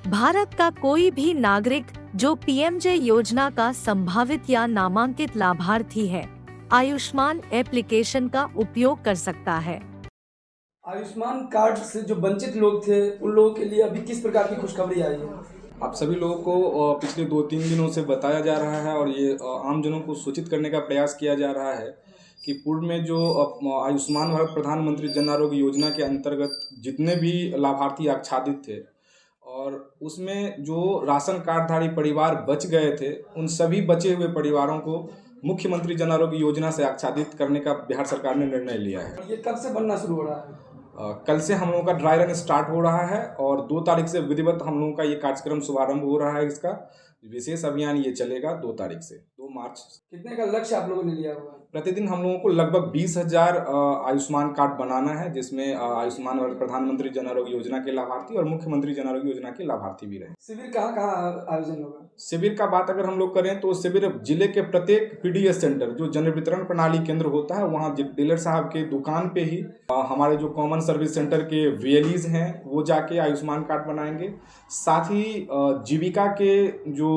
भारत का कोई भी नागरिक जो पीएमजे योजना का संभावित या नामांकित लाभार्थी है, आयुष्मान एप्लीकेशन का उपयोग कर सकता है। आयुष्मान कार्ड से जो वंचित लोग थे उन लोगों के लिए अभी किस प्रकार की खुशखबरी आई है? आप सभी लोगों को पिछले 2-3 दिनों से बताया जा रहा है और ये आमजनों को सूचित करने का प्रयास किया जा रहा है कि पूर्व में जो आयुष्मान भारत प्रधानमंत्री जन आरोग्य योजना के अंतर्गत जितने भी लाभार्थी आच्छादित थे और उसमें जो राशन कार्डधारी परिवार बच गए थे, उन सभी बचे हुए परिवारों को मुख्यमंत्री जन आरोग्य योजना से आच्छादित करने का बिहार सरकार ने निर्णय लिया है। ये कब से बनना शुरू हो रहा है? कल से हम लोगों का ड्राई रन स्टार्ट हो रहा है और 2 तारीख से विधिवत हम लोगों का ये कार्यक्रम शुभारंभ हो रहा है। इसका विशेष अभियान ये चलेगा 2 तारीख से 2 मार्च। कितने का लक्ष्य आप लोगों ने लिया हुआ है? प्रतिदिन हम लोगों को लगभग 20,000 आयुष्मान कार्ड बनाना है, जिसमें आयुष्मान भारत प्रधानमंत्री जन आरोग्य योजना के लाभार्थी और मुख्यमंत्री जन आरोग्य योजना के लाभार्थी भी रहे। शिविर कहाँ आयोजन होगा? शिविर का बात अगर हम लोग करें तो शिविर जिले के प्रत्येक पीडीएस सेंटर जो जन वितरण प्रणाली केंद्र होता है, वहाँ डीलर साहब के दुकान पे ही हमारे जो कॉमन सर्विस सेंटर के वीएलईज हैं वो जाके आयुष्मान कार्ड बनाएंगे। साथ ही जीविका के जो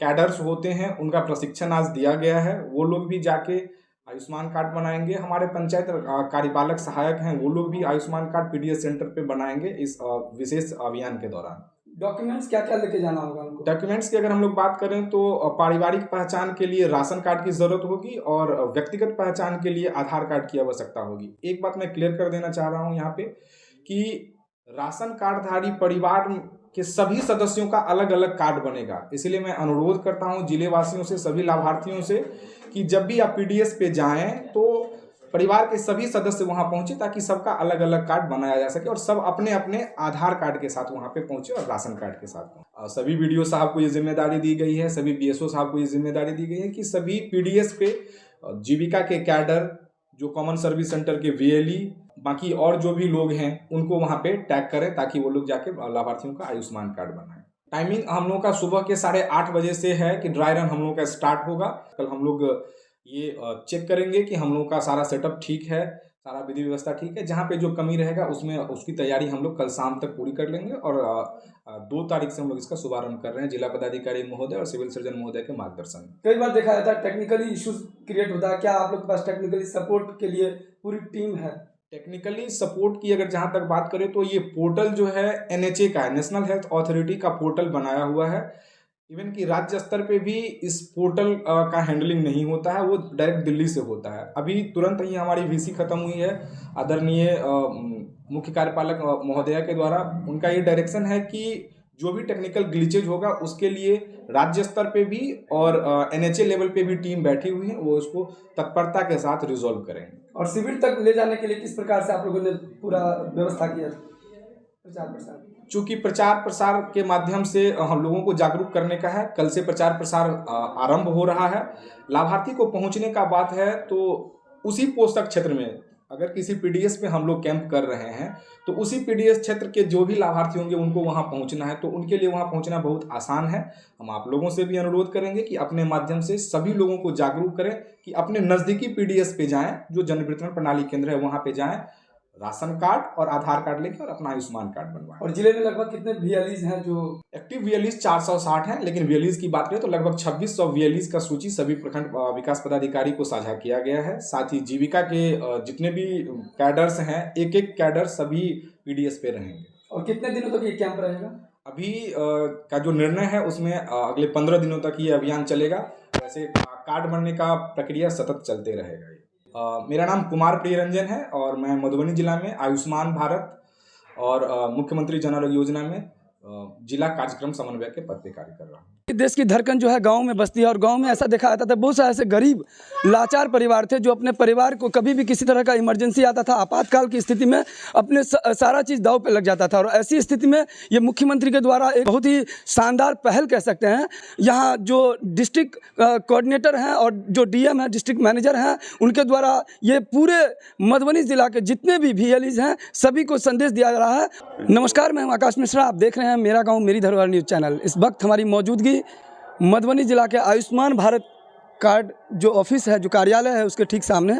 कैडर्स होते हैं उनका प्रशिक्षण आज दिया गया है, वो लोग भी जाके आयुष्मान कार्ड बनाएंगे। हमारे पंचायत कार्यपालक सहायक हैं, वो लोग भी आयुष्मान कार्ड पीडीएस सेंटर पे बनाएंगे इस विशेष अभियान के दौरान। डॉक्यूमेंट्स क्या क्या लेके जाना होगा उनको? डॉक्यूमेंट्स की अगर हम लोग बात करें तो पारिवारिक पहचान के लिए राशन कार्ड की जरूरत होगी और व्यक्तिगत पहचान के लिए आधार कार्ड की आवश्यकता होगी। एक बात मैं क्लियर कर देना चाह रहा हूँ यहाँ पे कि राशन कार्डधारी परिवार के सभी सदस्यों का अलग अलग कार्ड बनेगा। इसलिए मैं अनुरोध करता हूँ जिले वासियों से, सभी लाभार्थियों से कि जब भी आप पीडीएस पे जाएं तो परिवार के सभी सदस्य वहां पहुंचे ताकि सबका अलग अलग कार्ड बनाया जा सके और सब अपने अपने आधार कार्ड के साथ वहां पे पहुंचे और राशन कार्ड के साथ। सभी बीडीओ साहब को ये जिम्मेदारी दी गई है, सभी बीएसओ साहब को ये जिम्मेदारी दी गई है कि सभी पीडीएस पे जीविका के कैडर, जो कॉमन सर्विस सेंटर के वीएलई, बाकी और जो भी लोग हैं उनको वहाँ पे टैग करें ताकि वो लोग जाके लाभार्थियों का आयुष्मान कार्ड बनाएं। टाइमिंग हम लोग का सुबह के 8:30 बजे से है कि ड्राई रन हम लोग का स्टार्ट होगा। कल हम लोग ये चेक करेंगे कि हम लोग का सारा सेटअप ठीक है, सारा विधि व्यवस्था ठीक है। जहाँ पे जो कमी रहेगा उसमें उसकी तैयारी हम लोग कल शाम तक पूरी कर लेंगे और 2 तारीख से हम लोग इसका शुभारंभ कर रहे हैं जिला पदाधिकारी महोदय और सिविल सर्जन महोदय के मार्गदर्शन में। कई बार देखा जाता है टेक्निकली इश्यूज क्रिएट होता है, क्या आप लोग के पास टेक्निकली सपोर्ट के लिए पूरी टीम है? टेक्निकली सपोर्ट की अगर जहाँ तक बात करें तो ये पोर्टल जो है एनएचए का है, नेशनल हेल्थ अथॉरिटी का पोर्टल बनाया हुआ है। इवन कि राज्य स्तर पे भी इस पोर्टल का हैंडलिंग नहीं होता है, वो डायरेक्ट दिल्ली से होता है। अभी तुरंत ही हमारी वीसी खत्म हुई है आदरणीय मुख्य कार्यपालक महोदया के द्वारा। उनका ये डायरेक्शन है कि जो भी टेक्निकल ग्लिचेज होगा उसके लिए राज्य स्तर पे भी और एनएचए लेवल पे भी टीम बैठी हुई है, वो उसको तत्परता के साथ रिजॉल्व करेंगे। और शिविर तक ले जाने के लिए किस प्रकार से आप लोगों ने पूरा व्यवस्था किया? प्रचार प्रसार, चूंकि प्रचार प्रसार के माध्यम से हम लोगों को जागरूक करने का है, कल से प्रचार प्रसार आरंभ हो रहा है। लाभार्थी को पहुंचने का बात है तो उसी पोषक क्षेत्र में अगर किसी पीडीएस पे हम लोग कैंप कर रहे हैं तो उसी पीडीएस क्षेत्र के जो भी लाभार्थी होंगे उनको वहां पहुंचना है, तो उनके लिए वहां पहुंचना बहुत आसान है। हम आप लोगों से भी अनुरोध करेंगे कि अपने माध्यम से सभी लोगों को जागरूक करें कि अपने नज़दीकी पीडीएस पे जाएं, जो जन वितरण प्रणाली केंद्र है वहां पे जाएं, राशन कार्ड और आधार कार्ड लेके और अपना आयुष्मान कार्ड बनवाएं। और जिले में लगभग कितने वीएलईज हैं? जो एक्टिव वीएलईज 460 हैं, लेकिन वीएलईज की बात करें तो लगभग 2600 वीएलईज का सूची सभी प्रखंड विकास पदाधिकारी को साझा किया गया है। साथ ही जीविका के जितने भी कैडर्स हैं, एक एक कैडर सभी पीडीएस पे रहेंगे। और कितने दिनों तक ये कैंप रहेगा? अभी का जो निर्णय है उसमें अगले 15 दिनों तक ये अभियान चलेगा। वैसे कार्ड बनने का प्रक्रिया सतत चलते रहेगा। मेरा नाम कुमार प्रियरंजन है और मैं मधुबनी जिला में आयुष्मान भारत और मुख्यमंत्री जन आरोग्य योजना में जिला कार्यक्रम समन्वय के पद पे कार्य कर रहा हूँ। देश की धड़कन जो है गांव में बसती है और गांव में ऐसा देखा जाता था बहुत सारे ऐसे गरीब लाचार परिवार थे जो अपने परिवार को कभी भी किसी तरह का इमरजेंसी आता था, आपातकाल की स्थिति में अपने सारा चीज़ दांव पे लग जाता था। और ऐसी स्थिति में ये मुख्यमंत्री के द्वारा एक बहुत ही शानदार पहल कह सकते हैं। यहाँ जो डिस्ट्रिक्ट कोऑर्डिनेटर हैं और जो डीएम है, डिस्ट्रिक्ट मैनेजर हैं, उनके द्वारा ये पूरे मधुबनी जिला के जितने भी वीएलईज हैं सभी को संदेश दिया जा रहा है। नमस्कार, मैं आकाश मिश्रा, आप देख रहे हैं मेरा गाँव मेरी धरोहर न्यूज़ चैनल। इस वक्त हमारी मौजूदगी मधुबनी जिला के आयुष्मान भारत कार्ड जो ऑफिस है, जो कार्यालय है, उसके ठीक सामने।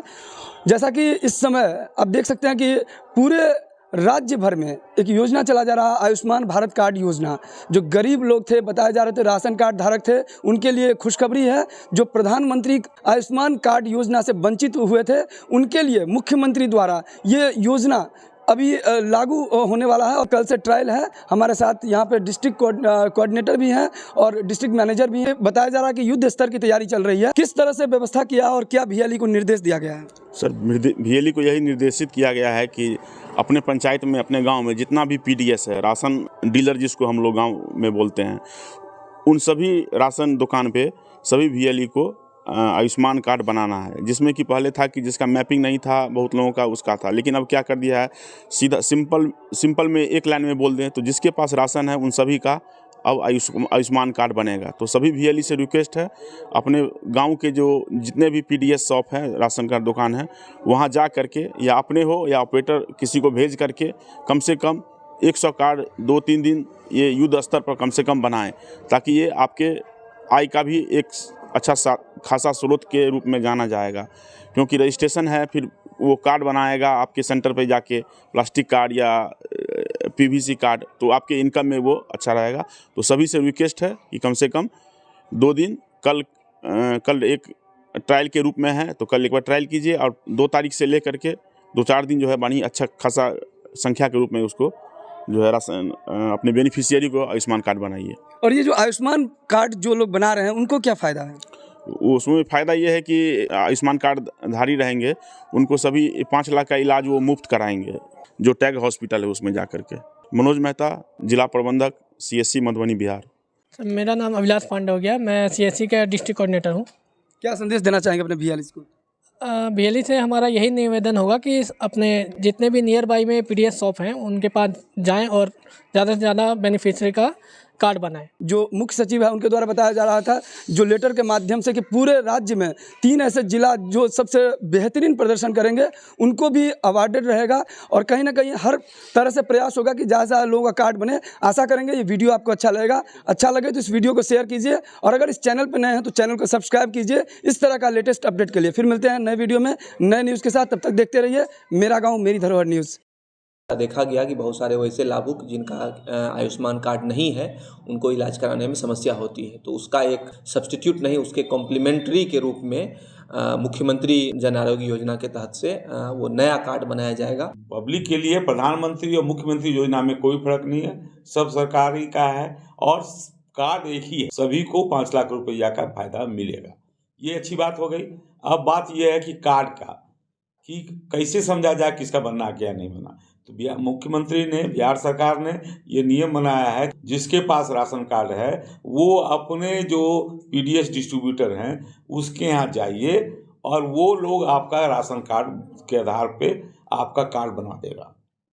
जैसा कि इस समय आप देख सकते हैं कि पूरे राज्य भर में एक योजना चला जा रहा है, आयुष्मान भारत कार्ड योजना। जो गरीब लोग थे, बताया जा रहे थे राशन कार्ड धारक थे, उनके लिए खुशखबरी है। जो प्रधानमंत्री आयुष्मान कार्ड योजना से वंचित हुए थे, उनके लिए मुख्यमंत्री द्वारा ये योजना अभी लागू होने वाला है और कल से ट्रायल है। हमारे साथ यहाँ पे डिस्ट्रिक्ट कोऑर्डिनेटर भी हैं और डिस्ट्रिक्ट मैनेजर भी हैं। बताया जा रहा है कि युद्ध स्तर की तैयारी चल रही है। किस तरह से व्यवस्था किया और क्या VLE को निर्देश दिया गया है? सर, VLE को यही निर्देशित किया गया है कि अपने पंचायत में, अपने गांव में जितना भी PDS है, राशन डीलर जिसको हम लोग गांव में बोलते हैं, उन सभी राशन दुकान पे सभी VLE को आयुष्मान कार्ड बनाना है। जिसमें कि पहले था कि जिसका मैपिंग नहीं था, बहुत लोगों का उसका था, लेकिन अब क्या कर दिया है, सीधा सिंपल में एक लाइन में बोल दें तो जिसके पास राशन है उन सभी का अब आयुष्मान कार्ड बनेगा। तो सभी VLE से रिक्वेस्ट है, अपने गांव के जो जितने भी PDS शॉप हैं, राशन कार्ड दुकान है, वहां जा करके या अपने हो या ऑपरेटर किसी को भेज करके कम से कम 100 कार्ड 2-3 दिन ये युद्ध स्तर पर कम से कम बनाएं, ताकि ये आपके आय का भी एक अच्छा खासा स्रोत के रूप में जाना जाएगा। क्योंकि रजिस्ट्रेशन है, फिर वो कार्ड बनाएगा आपके सेंटर पे जाके, प्लास्टिक कार्ड या PVC कार्ड, तो आपके इनकम में वो अच्छा रहेगा। तो सभी से रिक्वेस्ट है कि कम से कम 2 दिन, कल एक ट्रायल के रूप में है तो कल एक बार ट्रायल कीजिए और 2 तारीख से लेकर के 2-4 दिन जो है बड़ी अच्छा खासा संख्या के रूप में उसको जो है राशन अपने बेनिफिशियरी को आयुष्मान कार्ड बनाइए। और ये जो आयुष्मान कार्ड जो लोग बना रहे हैं, उनको क्या फ़ायदा है? उसमें फ़ायदा ये है कि आयुष्मान कार्ड धारी रहेंगे, उनको सभी 5 लाख का इलाज वो मुफ्त कराएंगे, जो टैग हॉस्पिटल है उसमें जा करके। मनोज मेहता, जिला प्रबंधक, CSC मधुबनी, बिहार। मेरा नाम अभिलाष पांडे हो गया, मैं CSC का डिस्ट्रिक्ट कोऑर्डिनेटर हूँ। क्या संदेश देना चाहेंगे अपने VLE को? VLE से हमारा यही निवेदन होगा कि अपने जितने भी नियर बाई में PDS शॉप हैं उनके पास जाएं और ज़्यादा से ज़्यादा बेनिफिशियरी का कार्ड बनाएं। जो मुख्य सचिव है उनके द्वारा बताया जा रहा था, जो लेटर के माध्यम से कि पूरे राज्य में 3 ऐसे जिला जो सबसे बेहतरीन प्रदर्शन करेंगे उनको भी अवार्डेड रहेगा और कहीं ना कहीं हर तरह से प्रयास होगा कि ज़्यादा से ज़्यादा लोगों का कार्ड बने। आशा करेंगे ये वीडियो आपको अच्छा लगेगा। अच्छा लगे तो इस वीडियो को शेयर कीजिए और अगर इस चैनल पर नए हैं तो चैनल को सब्सक्राइब कीजिए इस तरह का लेटेस्ट अपडेट के लिए। फिर मिलते हैं नए वीडियो में नए न्यूज़ के साथ। तब तक देखते रहिए मेरा गाँव मेरी धरोहर न्यूज़। देखा गया कि बहुत सारे वैसे लाभुक जिनका आयुष्मान कार्ड नहीं है, उनको इलाज कराने में समस्या होती है, तो उसका एक सब्स्टिट्यूट नहीं, उसके कॉम्प्लीमेंट्री के रूप में मुख्यमंत्री जन आरोग्य योजना के तहत से वो नया कार्ड बनाया जाएगा। पब्लिक के लिए प्रधानमंत्री और मुख्यमंत्री योजना में कोई फर्क नहीं है, सब सरकारी का है और कार्ड एक ही है। सभी को 5 लाख रुपया का फायदा मिलेगा। ये अच्छी बात हो गई। अब बात यह है कि कार्ड का कि कैसे समझा जाए किसका बनना क्या नहीं बना। तो मुख्यमंत्री ने, बिहार सरकार ने ये नियम बनाया है, जिसके पास राशन कार्ड है वो अपने जो PDS डिस्ट्रीब्यूटर हैं उसके यहाँ जाइए और वो लोग आपका राशन कार्ड के आधार पे आपका कार्ड बनवा देगा।